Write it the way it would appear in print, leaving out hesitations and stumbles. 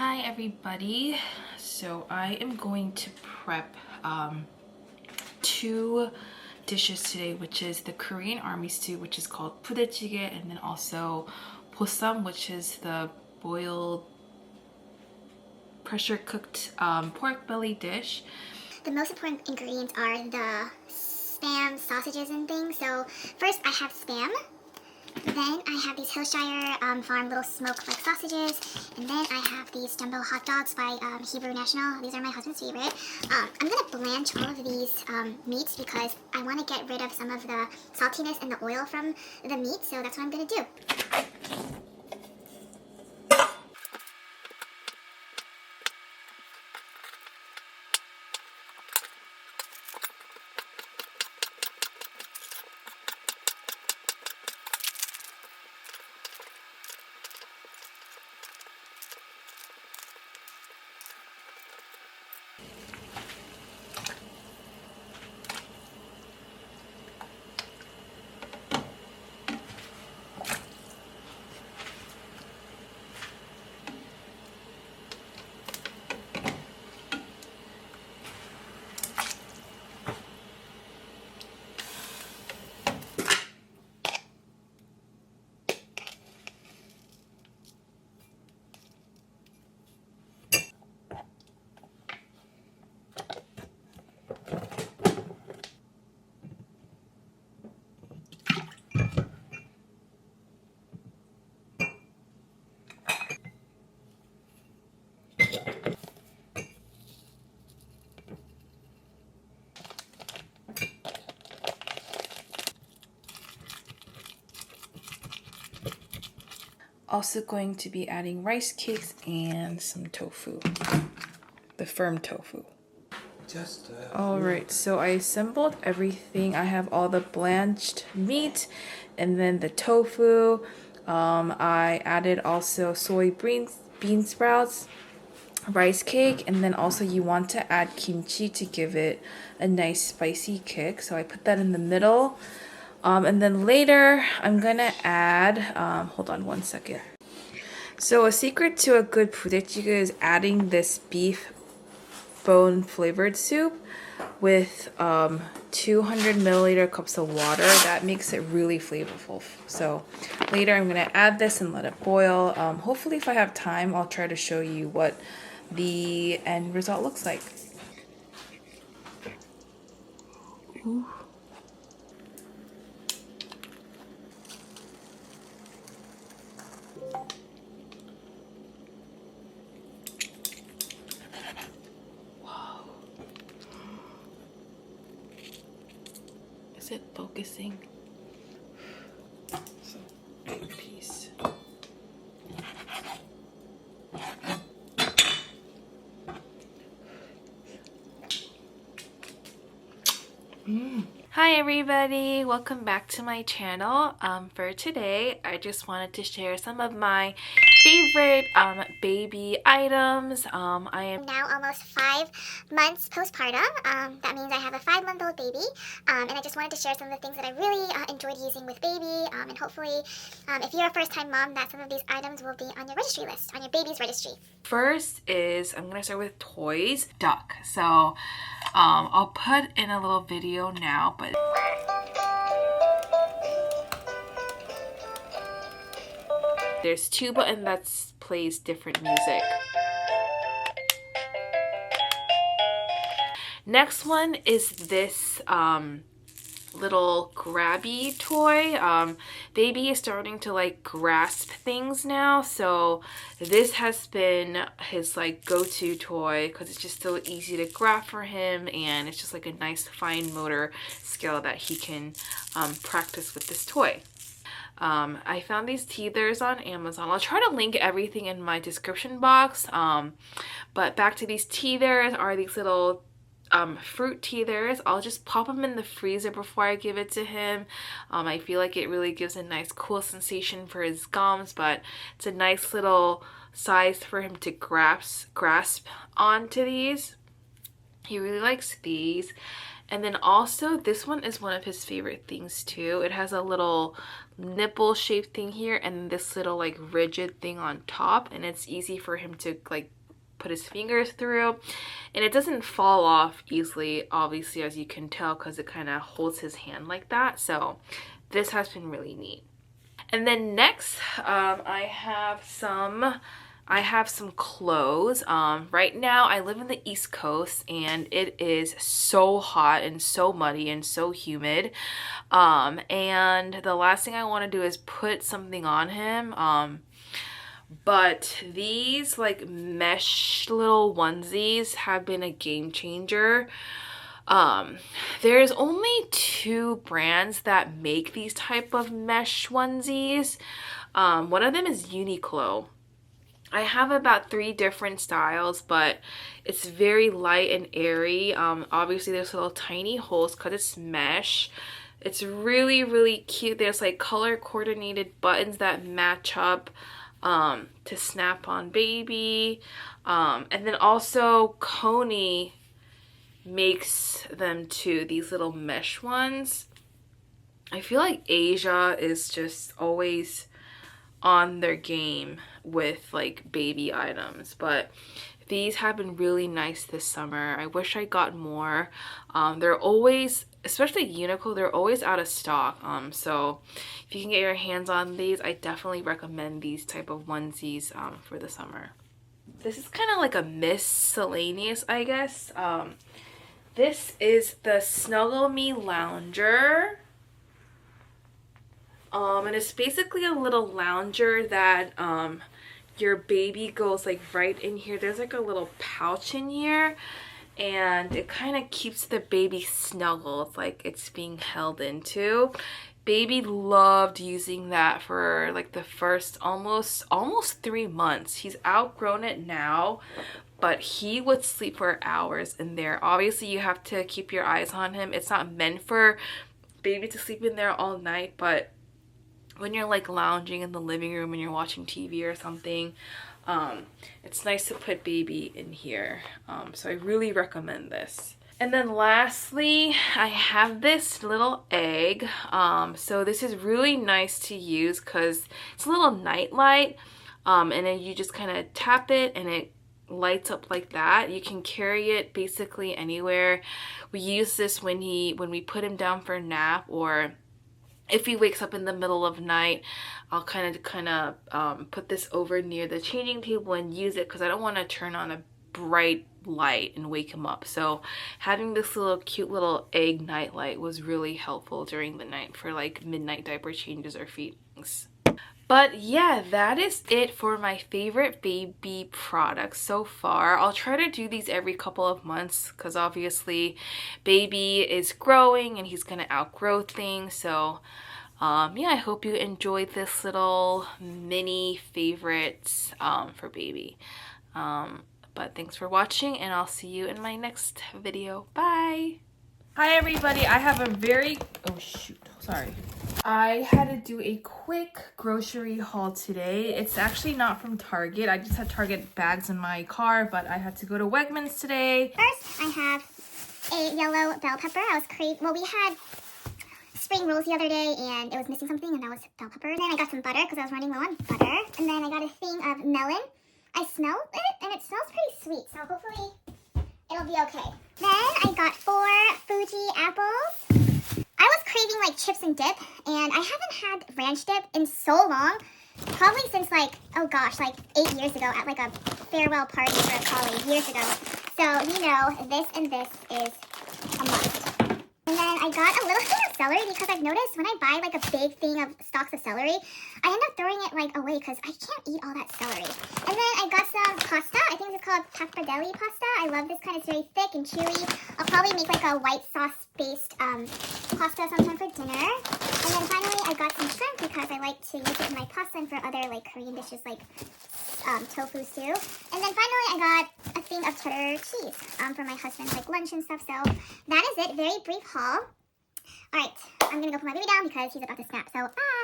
Hi everybody. So I am going to prep two dishes today, which is the Korean army stew, which is called 부대찌개, and then also 보쌈, which is the boiled pressure cooked pork belly dish. The most important ingredients are the spam sausages and things. So first I have spam. Then I have these Hillshire Farm little smoked like sausages, and then I have these jumbo hot dogs by Hebrew National. These are my husband's favorite. I'm gonna blanch all of these meats because I want to get rid of some of the saltiness and the oil from the meat, so that's what I'm gonna do. Also going to be adding rice cakes and some tofu, the firm tofu. Alright, so I assembled everything. I have all the blanched meat and then the tofu. I added also bean sprouts, rice cake, and then also you want to add kimchi to give it a nice spicy kick. So I put that in the middle. And then later I'm gonna add, hold on one second. So a secret to a good 부대찌개 is adding this beef bone flavored soup with 200 milliliter cups of water. That makes it really flavorful. So later I'm gonna add this and let it boil. Hopefully if I have time, I'll try to show you what the end result looks like. Ooh. Is it focusing? So, big piece. Hi everybody, welcome back to my channel. For today, I just wanted to share some of my favorite baby items. I am now almost 5 months postpartum. That means I have a 5-month-old baby, and I just wanted to share some of the things that I really enjoyed using with baby, and hopefully if you're a first-time mom, that some of these items will be on your registry list, on your baby's registry. First is, I'm gonna start with toys. Duck. So I'll put in a little video now, but there's two buttons that plays different music. Next one is this little grabby toy. Baby is starting to like grasp things now, so this has been his like go-to toy because it's just so easy to grab for him, and it's just like a nice fine motor skill that he can practice with this toy. I found these teethers on Amazon. I'll try to link everything in my description box, but back to these teethers are these little fruit teethers. I'll just pop them in the freezer before I give it to him. I feel like it really gives a nice cool sensation for his gums, but it's a nice little size for him to grasp onto these. He really likes these. And then also this one is one of his favorite things too. It has a little nipple shaped thing here and this little like rigid thing on top, and it's easy for him to like put his fingers through, and it doesn't fall off easily, obviously, as you can tell, because it kind of holds his hand like that. So this has been really neat. And then next, I have some clothes. Right now I live in the East Coast and it is so hot and so muddy and so humid. And the last thing I want to do is put something on him. But these like mesh little onesies have been a game changer. There's only 2 brands that make these type of mesh onesies. One of them is Uniqlo. I have about 3 different styles, but it's very light and airy. Obviously there's little tiny holes because it's mesh. It's really, really cute. There's like color coordinated buttons that match up to snap on baby. And then also Coney makes them too, these little mesh ones. I feel like Asia is just always on their game with like baby items, but these have been really nice this summer. I wish I got more. They're always, especially Uniqlo, they're always out of stock. So if you can get your hands on these, I definitely recommend these type of onesies for the summer. This is kind of like a miscellaneous, I guess. This is the Snuggle Me Lounger. And it's basically a little lounger that your baby goes like right in here. There's like a little pouch in here, and it kind of keeps the baby snuggled, like it's being held into. Baby loved using that for like the first almost 3 months. He's outgrown it now, but he would sleep for hours in there. Obviously you have to keep your eyes on him. It's not meant for baby to sleep in there all night, but when you're like lounging in the living room and you're watching TV or something, it's nice to put baby in here. So I really recommend this. And then lastly, I have this little egg. So this is really nice to use because it's a little night light. And then you just kind of tap it and it lights up like that. You can carry it basically anywhere. We use this when we put him down for a nap, or if he wakes up in the middle of night, I'll kind of put this over near the changing table and use it because I don't want to turn on a bright light and wake him up. So having this little cute little egg night light was really helpful during the night for like midnight diaper changes or feedings. But yeah, that is it for my favorite baby products so far. I'll try to do these every couple of months because obviously baby is growing and he's gonna outgrow things. So yeah, I hope you enjoyed this little mini favorites for baby. But thanks for watching, and I'll see you in my next video. Bye! Hi everybody, I have a very, oh shoot, sorry. I had to do a quick grocery haul today. It's actually not from Target. I just had Target bags in my car, but I had to go to Wegmans today. First, I have a yellow bell pepper. I was craving, well, we had spring rolls the other day and it was missing something, and that was bell pepper. And then I got some butter because I was running low on butter. And then I got a thing of melon. I smelled it and it smells pretty sweet, so hopefully it'll be okay. Then I got 4 Fuji apples. I was craving like chips and dip, and I haven't had ranch dip in so long, probably since like, oh gosh, like 8 years ago at like a farewell party for a colleague years ago. So you know, this and this is a must. And then I got a little thing of celery because I've noticed when I buy like a big thing of stalks of celery, I end up throwing it like away because I can't eat all that celery. And then I got some pasta. I think it's called pappardelle pasta. I love this kind. It's very thick and chewy. I'll probably make like a white sauce based pasta sometime for dinner. And then finally I got some shrimp because I like to use it in my pasta and for other like Korean dishes like tofu stew. And then finally I got a thing of cheddar cheese for my husband's like lunch and stuff. So that is it. Very brief haul. Alright, I'm gonna go put my baby down because he's about to snap. So bye!